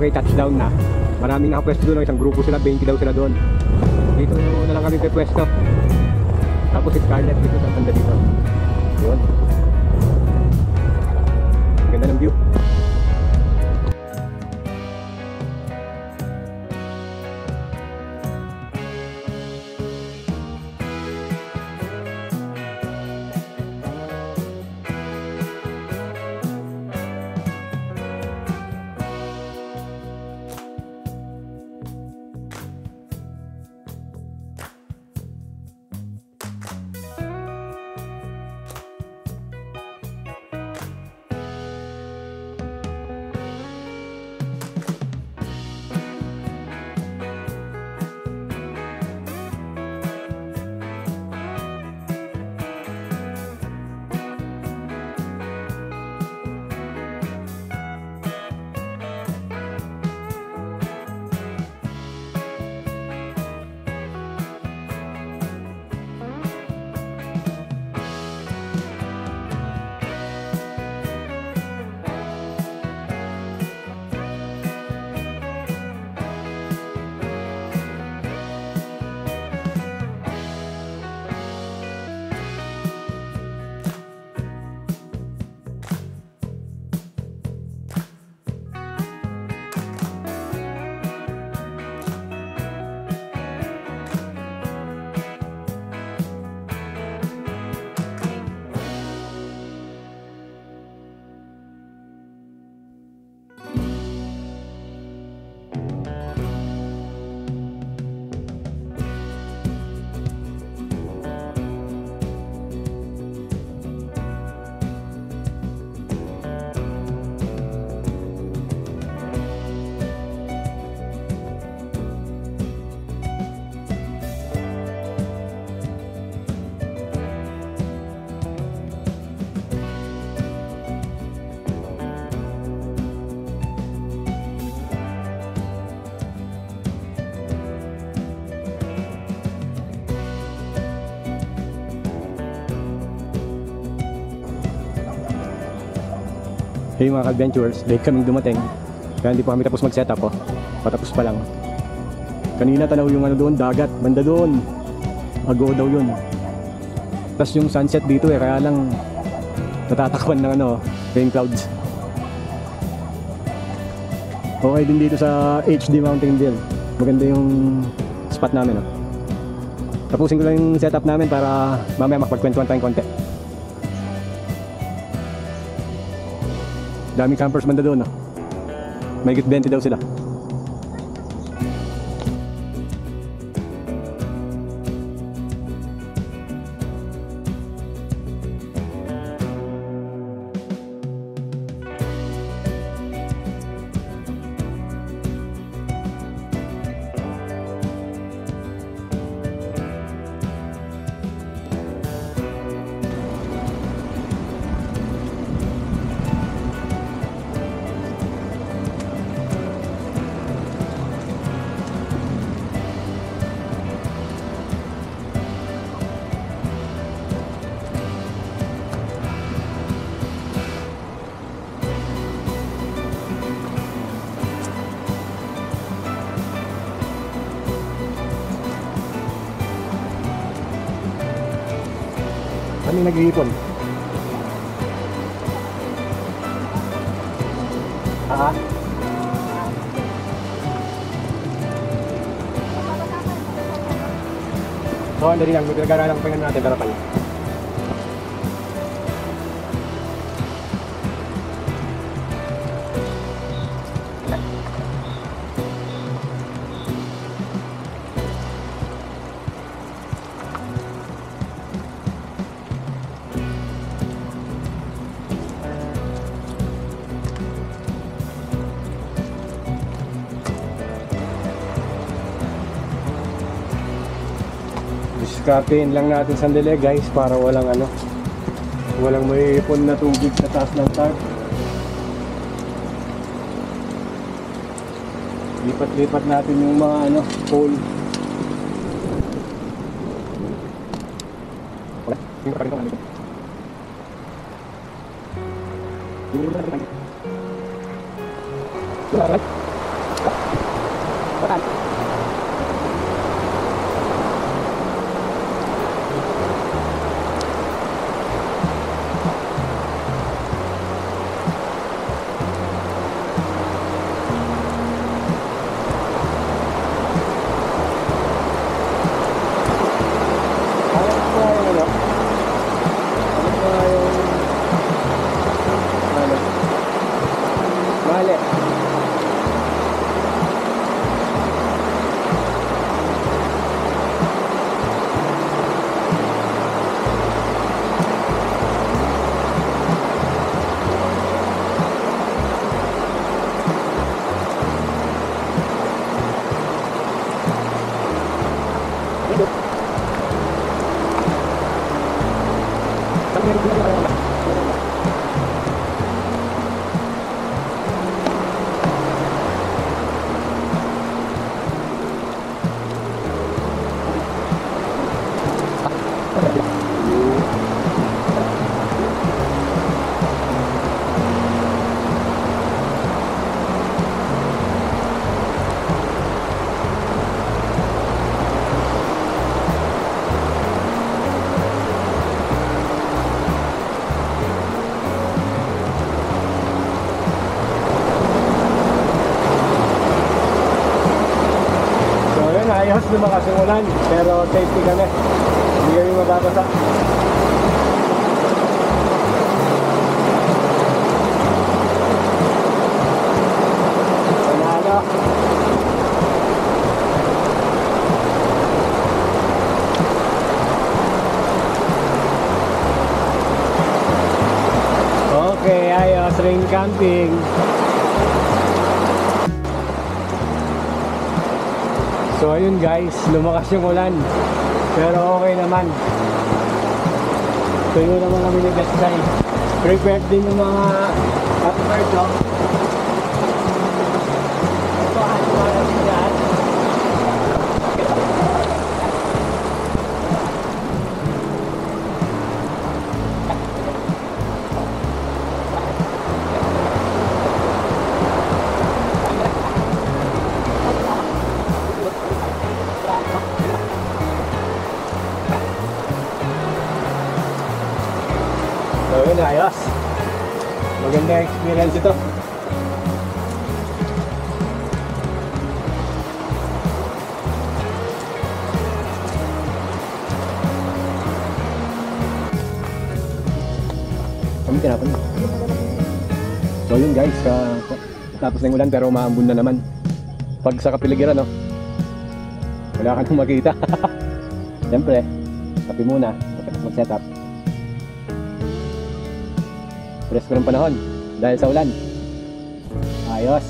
may touchdown na. Maraming nakapwesto doon, isang grupo sila, 20 daw sila doon. Dito na lang kami pwesto. Tapos si Scarlett dito sa banda dito. Yun. Ganda ng view. Hey mga ka-adventurers, late kaming dumating. Kaya hindi pa kami tapos mag-setup oh. Patapos pa lang. Kanina tanaw yung ano doon, dagat, banda doon. Ago daw yun. Tapos yung sunset dito eh, kaya lang natatakpan ng ano, rain clouds. Okay din dito sa HD Mountain View. Maganda yung spot namin oh. Tapusin ko lang yung setup namin para mamaya makapagkwentuhan tayong konti. Daming campers banda doon no? May 20 daw sila. Kami nag-iipon. So, andali lang. Magkagara lang pahingan natin. Darapan. Diskartein lang natin sandali guys para walang ano, walang may ipon na tubig sa taas ng tarp. Lipat-lipat natin yung mga ano, pole. Ayos lumakas yung ulan, pero safety kami. Hindi kami mababasa. Panalo. Okay, ayos. Rain camping. So ayun guys, lumakas yung ulan, pero okay naman. Tuyo naman kami ni Best Guy. Prepared din yung mga customers, no? Ito, ano natin dyan? So yun, ayos. Maganda experience ito. Kami tinapan. So yun guys, tapos na yung ulan pero umaambon na naman. Pag sa kapiligiran, no? Wala ka nang makita. Siyempre, kape muna, mag-setup. Presko ng panahon dahil sa ulan. Ayos.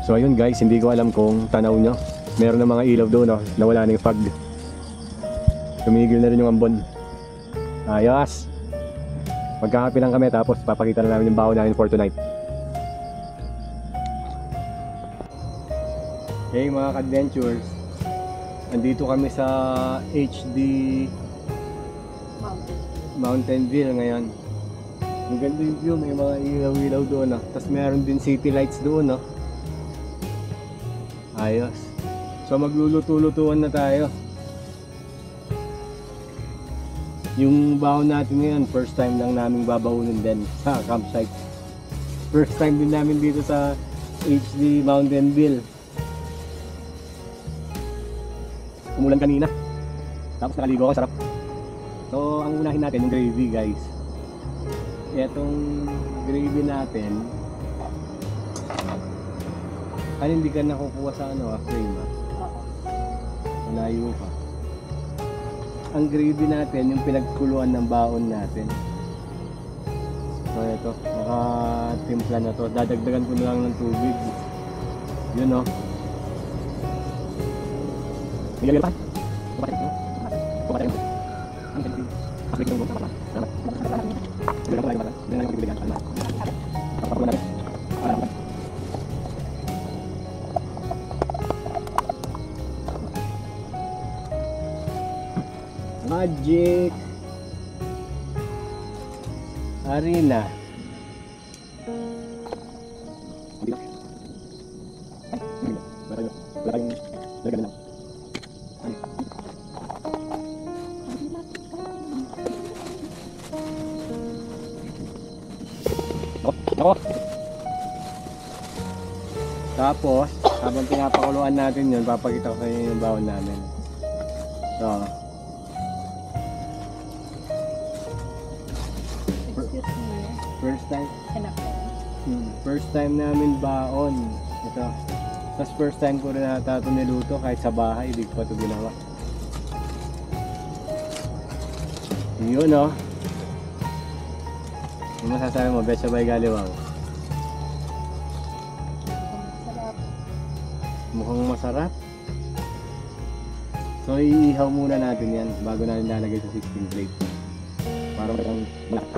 So ayun guys, hindi ko alam kung tanaw nyo. Meron na mga ilaw doon, no? Nawala na yung fog. Tumigil na rin yung ambon. Ayos. Magkakapi lang kami tapos papakita na namin yung baon namin for tonight. Hey mga ka-adventures, andito kami sa HD Mountain View ngayon. Ang ganda yung view, may mga ilaw-ilaw doon, no? Tapos meron din city lights doon, no? Ayos. So magluluto-lutuan na tayo. Yung baon natin ngayon, first time lang namin babaunin din sa campsite. First time din namin dito sa HD Mountain View. Umulan kanina. Tapos nakaligo ako, sarap. So ang unahin natin yung gravy guys. Etong gravy natin, Ano, hindi ka nakukuha sa ano, frame ah? Oo. Malayo pa. Ang gravy natin, yung pinagkuluan ng baon natin. So ito, nakatimpla na to. Dadagdagan ko na lang ng tubig. Yun oh. Bigyan mo pa? Kumatin mo? Kumatin mo? Ang ganda. Aklik mo. Salamat. Bigyan mo lang yung bigyan mo bibigyan. Salamat. Papakulo natin. Salamat. Magic Arena. Tapos, habang pinapakuluan natin yun, papakita ko sa inyo yung bawon namin. So, Excuse me. first time namin baon. Ito. Tapos first time ko rin ata ito niluto kahit sa bahay, hindi ko pa ito ginawa. Yun oh. Ano masasabi mo, Betsa Bay Galiwaw? Sarap. Mukhang masarap. So iihaw muna natin yan bago natin lalagay sa 16 plate. Para magandang malak.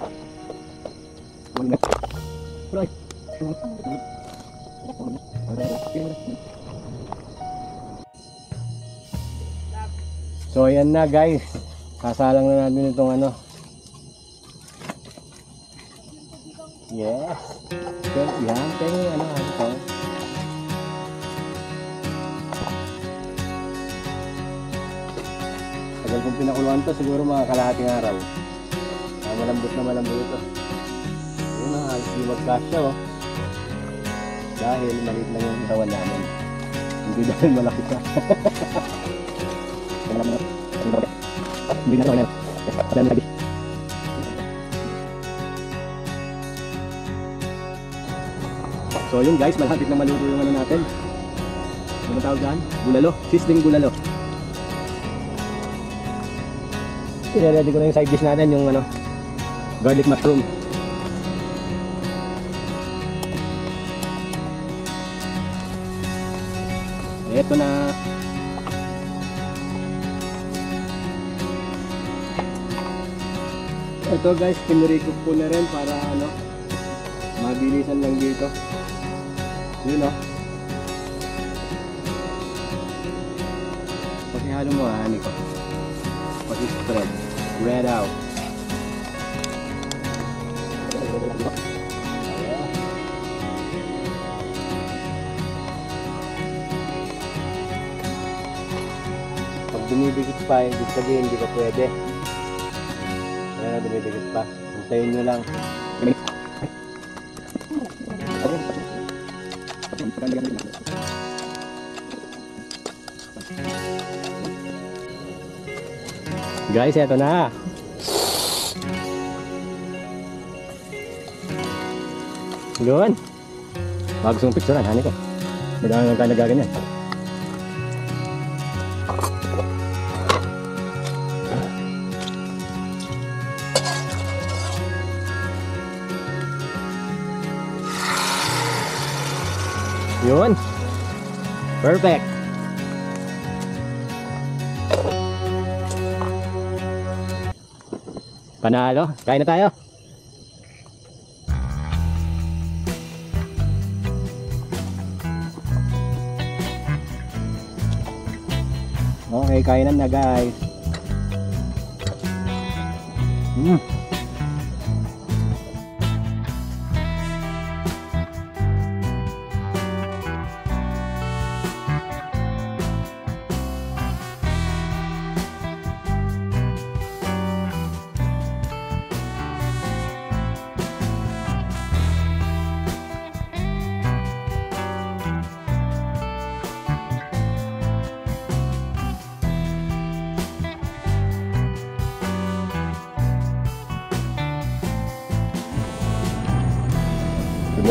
So ayan na guys. Kasalang na natin itong ano. Yes. So, yan. Kaya yung ano ito. Tagal kong pinakuluan to, siguro mga kalahating araw. Malambot na malambot ito. Yun na, halos di magkasya oh. Dahil maliit lang yung katawan namin. Hindi dahil malaki siya. Hindi na naman yan. So yun guys, malapit na maluto yung ano natin. Ano tawag dyan? Bulalo. Sizzling bulalo. I-ready ko na yung side dish natin, yung ano, garlic mushroom. Ito na. Ito guys, pinurikop ko na rin para ano, mabilisan lang dito. Yun o. Pakihalo mo ha, Nico. Pag-spread. Spread out. Pag dumidikit pa, ibig sabihin hindi pa pwede. Ayan, dumidikit pa. Hintayin nyo lang. Guys, eto na. Yun. Bago sa picturean, hani ko. Madami ka nagaganyan. Yun. Perfect. Panalo. Kain na tayo. Okay, kainan na guys.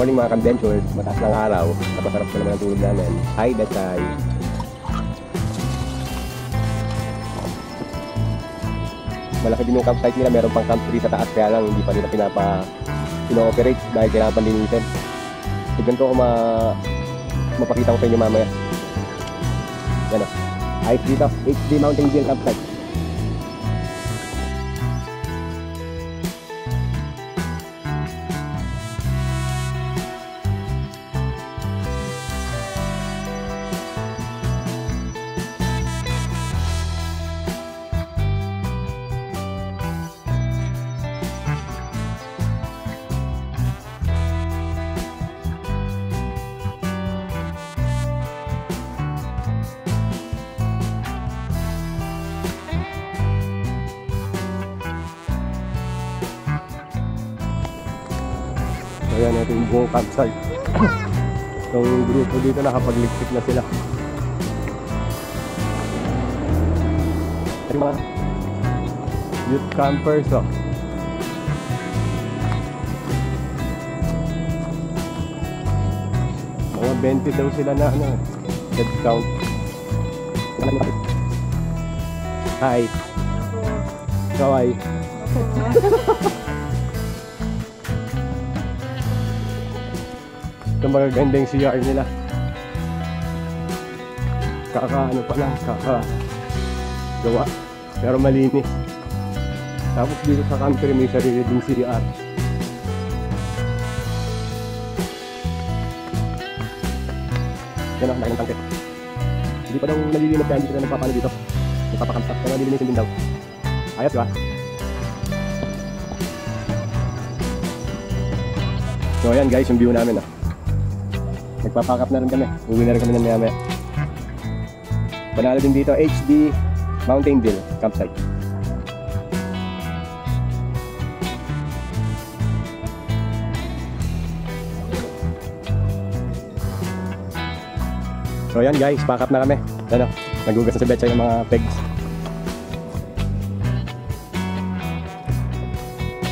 morning mga ka-adventures, mataas ng araw, napasarap ko naman ang tulog namin. Hi, Betay! Malaki din yung campsite nila, meron pang camp 3 sa taas, kaya lang hindi pa nila pino-operate dahil kailangan pang linisin. Tignan ko kung mapakita ko sa inyo mamaya. Yan o, ayos dito, HD Mountain View campsite. Ayan natin yung buong campsite. Yung grupo dito nakapagligpit na sila. Yung mga youth campers oh. Mga 20 daw sila na ano, head count. Hi. Kawai. Ito magaganda yung CR nila. Ano pa lang, gawa. Pero malinis. Tapos dito sa country may sarili din CR. Yan ang laking tangke. Hindi pa daw nalilinis kaya hindi sila nagpapano dito. Nagpapakamsak. Kaya nalilinisin din daw. Ayos ba? So ayan guys, yung view namin ah. Nagpapakap na rin kami. Uwi na rin kami ng maya-maya. Panalo din dito, HD Mountain View campsite. So ayan guys, pack up na kami. Ano, nagugas na sa betsa yung mga pegs.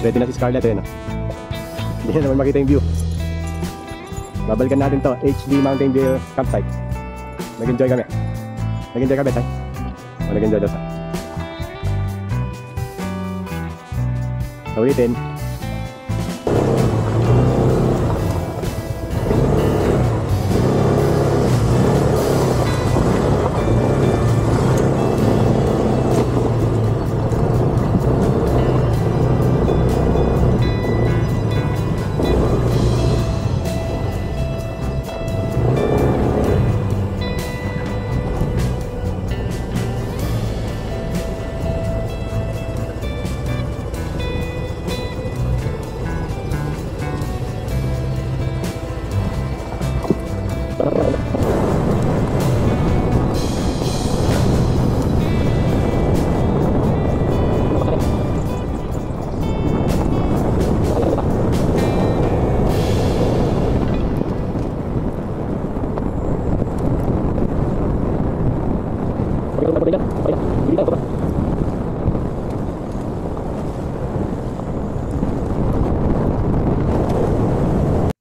Ready na si Scarlett eh, no? Hindi na naman makita yung view. Babalikan natin to, HD Mountain View campsite. Nag-enjoy kami. Nag-enjoy ka, Betay? O, nag-enjoy daw sa. So, ulitin.